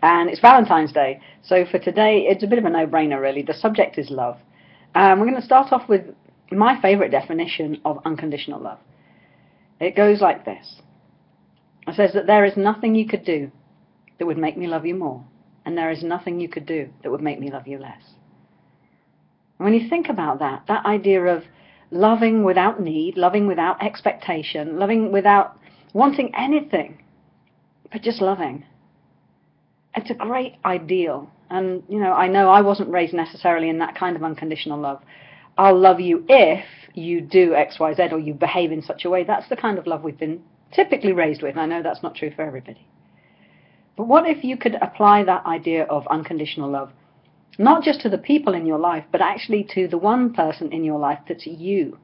And it's Valentine's Day. So for today, it's a bit of a no-brainer, really. The subject is love. We're going to start off with my favorite definition of unconditional love. It goes like this. It says that there is nothing you could do that would make me love you more, and there is nothing you could do that would make me love you less. And when you think about that, that idea of loving without need, loving without expectation, loving without wanting anything, but just loving, it's a great ideal. And, I know I wasn't raised necessarily in that kind of unconditional love. I'll love you if you do X, Y, Z, or you behave in such a way. That's the kind of love we've been typically raised with, and I know that's not true for everybody. But what if you could apply that idea of unconditional love, not just to the people in your life, but actually to the one person in your life that's you,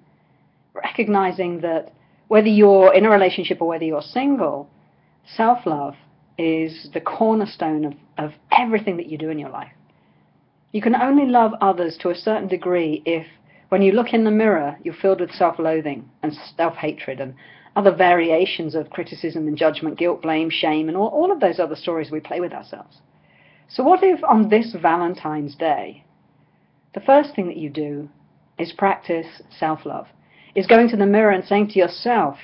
recognizing that whether you're in a relationship or whether you're single, self-love is the cornerstone of everything that you do in your life. You can only love others to a certain degree if, when you look in the mirror, you're filled with self-loathing and self-hatred and other variations of criticism and judgment, guilt, blame, shame, and all of those other stories we play with ourselves. So what if on this Valentine's Day, the first thing that you do is practice self-love, is going to the mirror and saying to yourself,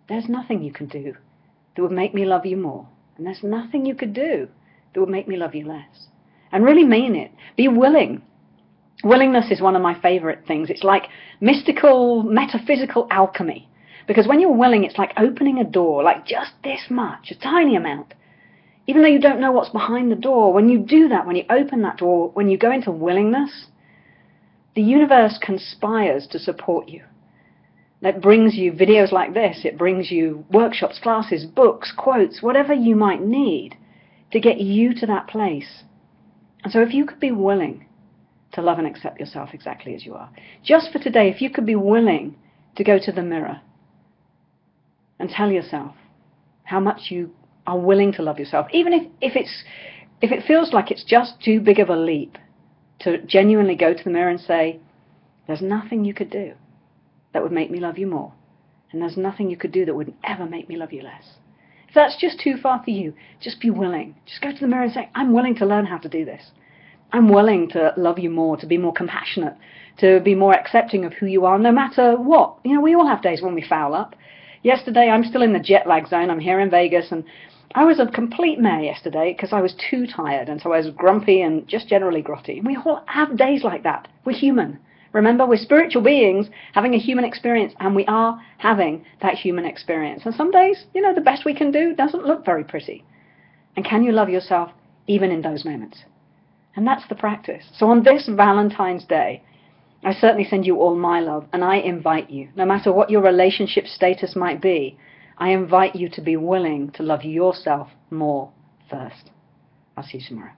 there's nothing you can do that would make me love you more, and there's nothing you could do that would make me love you less. And really mean it. Be willing. Willingness is one of my favorite things. It's like mystical, metaphysical alchemy. Because when you're willing, it's like opening a door, like just this much, a tiny amount. Even though you don't know what's behind the door, when you do that, when you open that door, when you go into willingness, the universe conspires to support you. That brings you videos like this. It brings you workshops, classes, books, quotes, whatever you might need to get you to that place. And so if you could be willing to love and accept yourself exactly as you are, just for today, if you could be willing to go to the mirror and tell yourself how much you are willing to love yourself, even if it feels like it's just too big of a leap to genuinely go to the mirror and say, there's nothing you could do that would make me love you more, and there's nothing you could do that would ever make me love you less. If that's just too far for you, just be willing. Just go to the mirror and say, I'm willing to learn how to do this. I'm willing to love you more, to be more compassionate, to be more accepting of who you are, no matter what. We all have days when we foul up. Yesterday, I'm still in the jet lag zone. I'm here in Vegas, and I was a complete mare yesterday because I was too tired, and so I was grumpy and just generally grotty. We all have days like that. We're human. Remember, we're spiritual beings having a human experience, and we are having that human experience. And some days, the best we can do doesn't look very pretty. And can you love yourself even in those moments? And that's the practice. So on this Valentine's Day, I certainly send you all my love, and I invite you, no matter what your relationship status might be, I invite you to be willing to love yourself more first. I'll see you tomorrow.